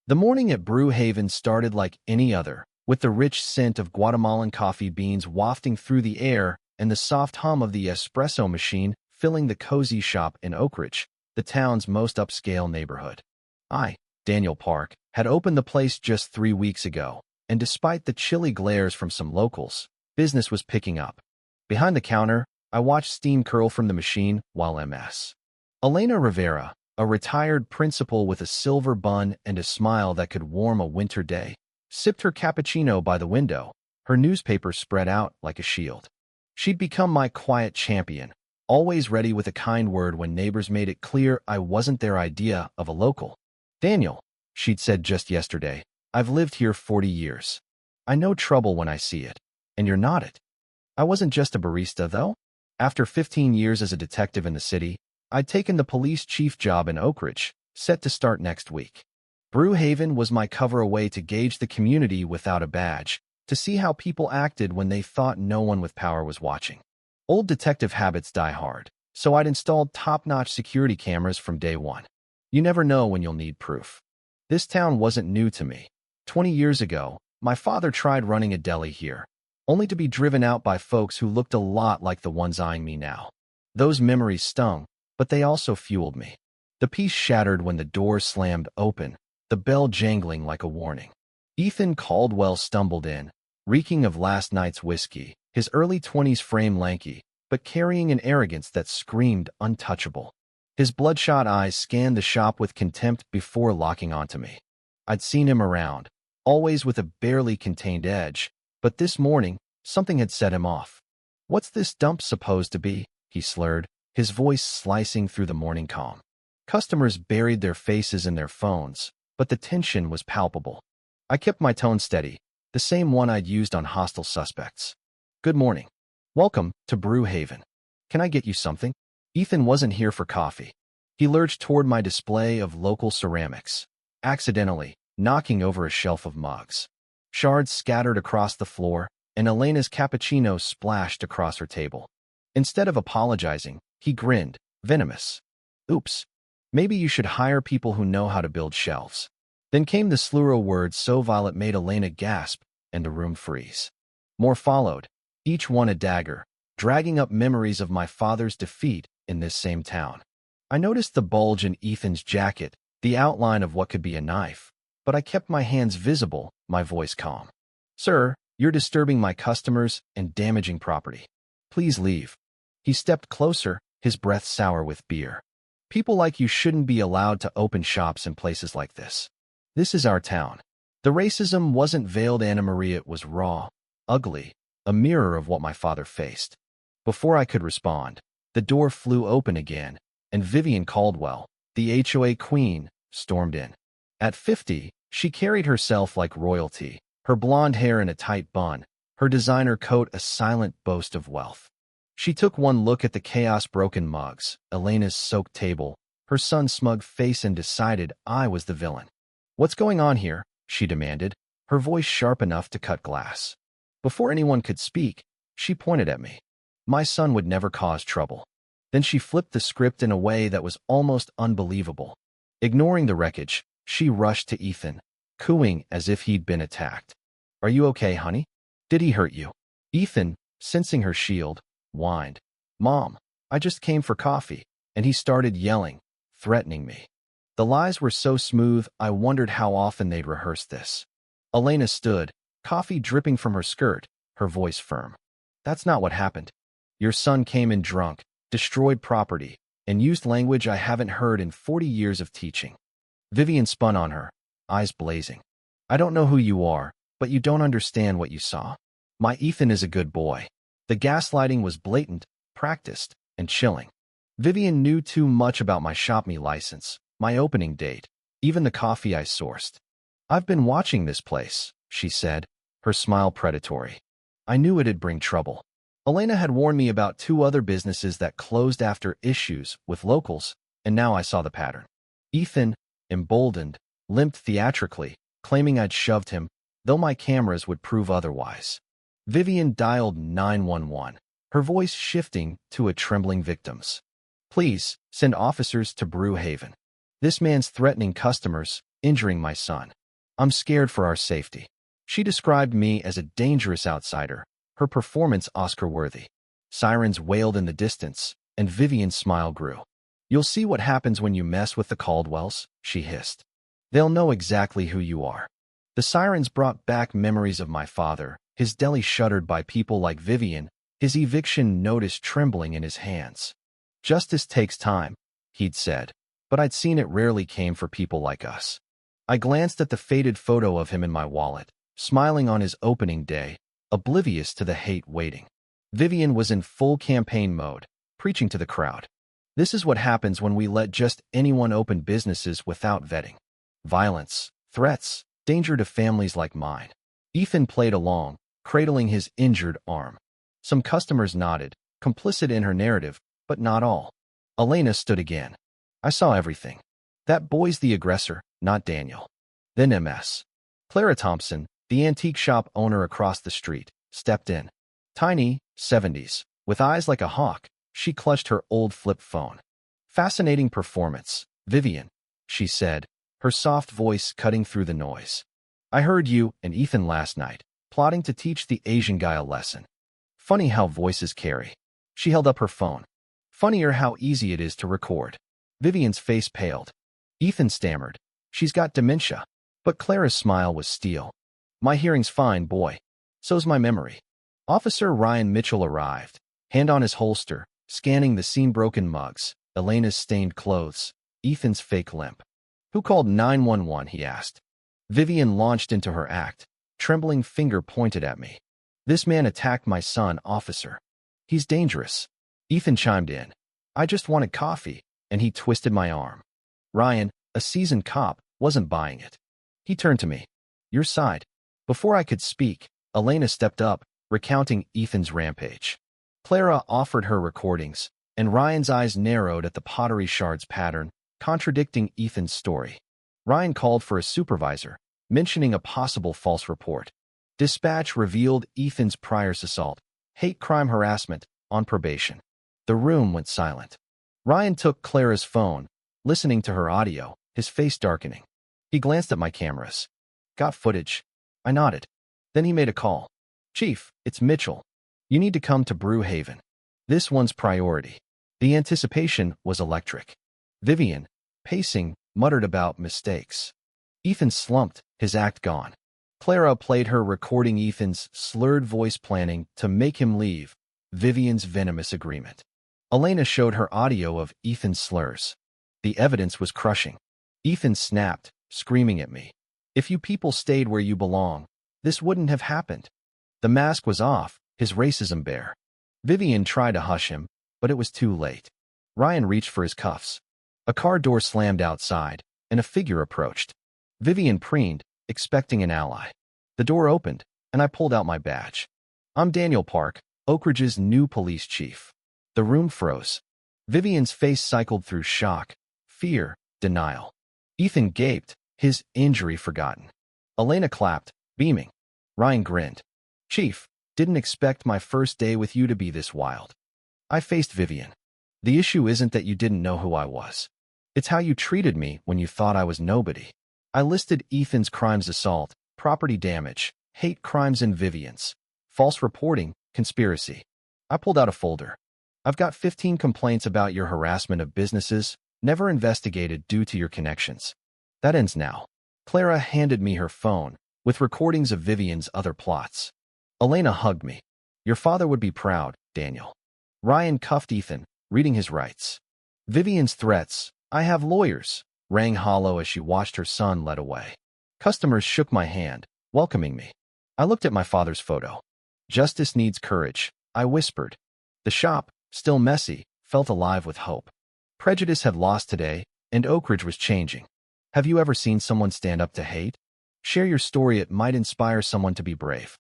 The morning at Brewhaven started like any other, with the rich scent of Guatemalan coffee beans wafting through the air and the soft hum of the espresso machine filling the cozy shop in Oak Ridge, the town's most upscale neighborhood. I, Daniel Park, had opened the place just 3 weeks ago, and despite the chilly glares from some locals, business was picking up. Behind the counter, I watched steam curl from the machine while Ms. Elena Rivera, a retired principal with a silver bun and a smile that could warm a winter day, sipped her cappuccino by the window, her newspaper spread out like a shield. She'd become my quiet champion, always ready with a kind word when neighbors made it clear I wasn't their idea of a local. "Daniel," she'd said just yesterday, "I've lived here 40 years. I know trouble when I see it, and you're not it." I wasn't just a barista, though. After 15 years as a detective in the city, I'd taken the police chief job in Oak Ridge, set to start next week. Brewhaven was my cover away to gauge the community without a badge, to see how people acted when they thought no one with power was watching. Old detective habits die hard, so I'd installed top-notch security cameras from day one. You never know when you'll need proof. This town wasn't new to me. 20 years ago, my father tried running a deli here, only to be driven out by folks who looked a lot like the ones eyeing me now. Those memories stung, but they also fueled me. The peace shattered when the door slammed open, the bell jangling like a warning. Ethan Caldwell stumbled in, reeking of last night's whiskey, his early 20s frame lanky, but carrying an arrogance that screamed untouchable. His bloodshot eyes scanned the shop with contempt before locking onto me. I'd seen him around, always with a barely contained edge, but this morning, something had set him off. "What's this dump supposed to be?" he slurred, his voice slicing through the morning calm. Customers buried their faces in their phones, but the tension was palpable. I kept my tone steady, the same one I'd used on hostile suspects. "Good morning. Welcome to Brewhaven. Can I get you something?" Ethan wasn't here for coffee. He lurched toward my display of local ceramics, accidentally knocking over a shelf of mugs. Shards scattered across the floor, and Elena's cappuccino splashed across her table. Instead of apologizing, he grinned, venomous. "Oops. Maybe you should hire people who know how to build shelves." Then came the slur of words so vile it made Elena gasp and the room freeze. More followed, each one a dagger, dragging up memories of my father's defeat in this same town. I noticed the bulge in Ethan's jacket, the outline of what could be a knife, but I kept my hands visible, my voice calm. "Sir, you're disturbing my customers and damaging property. Please leave." He stepped closer, his breath sour with beer. "People like you shouldn't be allowed to open shops in places like this. This is our town." The racism wasn't veiled Anna Maria, it was raw, ugly, a mirror of what my father faced. Before I could respond, the door flew open again, and Vivian Caldwell, the HOA queen, stormed in. At 50, she carried herself like royalty, her blonde hair in a tight bun, her designer coat a silent boast of wealth. She took one look at the chaos-broken mugs, Elena's soaked table, her son's smug face, and decided I was the villain. "What's going on here?" she demanded, her voice sharp enough to cut glass. Before anyone could speak, she pointed at me. My son would never cause trouble. Then she flipped the script in a way that was almost unbelievable. Ignoring the wreckage, she rushed to Ethan, cooing as if he'd been attacked. "Are you okay, honey? Did he hurt you?" Ethan, sensing her shield, whined. "Mom, I just came for coffee," and he started yelling, threatening me. The lies were so smooth, I wondered how often they'd rehearsed this. Elena stood, coffee dripping from her skirt, her voice firm. "That's not what happened. Your son came in drunk, destroyed property, and used language I haven't heard in 40 years of teaching." Vivian spun on her, eyes blazing. "I don't know who you are, but you don't understand what you saw. My Ethan is a good boy." The gaslighting was blatant, practiced, and chilling. Vivian knew too much about my Shop Me license, my opening date, even the coffee I sourced. "I've been watching this place," she said, her smile predatory. I knew it'd bring trouble. Elena had warned me about 2 other businesses that closed after issues with locals, and now I saw the pattern. Ethan, emboldened, limped theatrically, claiming I'd shoved him, though my cameras would prove otherwise. Vivian dialed 911, her voice shifting to a trembling victim's. "Please, send officers to Brewhaven. This man's threatening customers, injuring my son. I'm scared for our safety. She described me as a dangerous outsider, her performance Oscar-worthy. Sirens wailed in the distance, and Vivian's smile grew. You'll see what happens when you mess with the Caldwells, she hissed. They'll know exactly who you are. The sirens brought back memories of my father, his deli shuttered by people like Vivian, his eviction notice trembling in his hands. Justice takes time, he'd said, but I'd seen it rarely came for people like us. I glanced at the faded photo of him in my wallet, smiling on his opening day, oblivious to the hate waiting. Vivian was in full campaign mode, preaching to the crowd. This is what happens when we let just anyone open businesses without vetting. Violence, threats, danger to families like mine. Ethan played along, cradling his injured arm. Some customers nodded, complicit in her narrative, but not all. Elena stood again. I saw everything. That boy's the aggressor, not Daniel. Then MS. Clara Thompson, the antique shop owner across the street, stepped in. Tiny, 70s, with eyes like a hawk, she clutched her old flip phone. Fascinating performance, Vivian, she said, her soft voice cutting through the noise. I heard you and Ethan last night, plotting to teach the Asian guy a lesson. Funny how voices carry. She held up her phone. Funnier how easy it is to record. Vivian's face paled. Ethan stammered. She's got dementia. But Clara's smile was steel. My hearing's fine, boy. So's my memory. Officer Ryan Mitchell arrived, hand on his holster, scanning the seam-broken mugs, Elena's stained clothes, Ethan's fake limp. Who called 911, he asked. Vivian launched into her act, trembling finger pointed at me. This man attacked my son, officer. He's dangerous. Ethan chimed in. I just wanted coffee, and he twisted my arm. Ryan, a seasoned cop, wasn't buying it. He turned to me. Your side. Before I could speak, Elena stepped up, recounting Ethan's rampage. Clara offered her recordings, and Ryan's eyes narrowed at the pottery shards pattern, contradicting Ethan's story. Ryan called for a supervisor, mentioning a possible false report. Dispatch revealed Ethan's prior assault, hate crime harassment, on probation. The room went silent. Ryan took Clara's phone, listening to her audio, his face darkening. He glanced at my cameras. Got footage. I nodded. Then he made a call. Chief, it's Mitchell. You need to come to Brewhaven. This one's priority. The anticipation was electric. Vivian, pacing, muttered about mistakes. Ethan slumped, his act gone. Clara played her recording Ethan's slurred voice planning to make him leave, Vivian's venomous agreement. Elena showed her audio of Ethan's slurs. The evidence was crushing. Ethan snapped, screaming at me. If you people stayed where you belong, this wouldn't have happened. The mask was off, his racism bare. Vivian tried to hush him, but it was too late. Ryan reached for his cuffs. A car door slammed outside, and a figure approached. Vivian preened, expecting an ally. The door opened, and I pulled out my badge. I'm Daniel Park, Oak Ridge's new police chief. The room froze. Vivian's face cycled through shock, fear, denial. Ethan gaped, his injury forgotten. Elena clapped, beaming. Ryan grinned. Chief, didn't expect my first day with you to be this wild. I faced Vivian. The issue isn't that you didn't know who I was. It's how you treated me when you thought I was nobody. I listed Ethan's crimes: assault, property damage, hate crimes, and Vivian's false reporting, conspiracy. I pulled out a folder. I've got 15 complaints about your harassment of businesses, never investigated due to your connections. That ends now. Clara handed me her phone, with recordings of Vivian's other plots. Elena hugged me. Your father would be proud, Daniel. Ryan cuffed Ethan, reading his rights. Vivian's threats, I have lawyers, rang hollow as she watched her son led away. Customers shook my hand, welcoming me. I looked at my father's photo. Justice needs courage, I whispered. The shop, still messy, felt alive with hope. Prejudice had lost today, and Oak Ridge was changing. Have you ever seen someone stand up to hate? Share your story, it might inspire someone to be brave.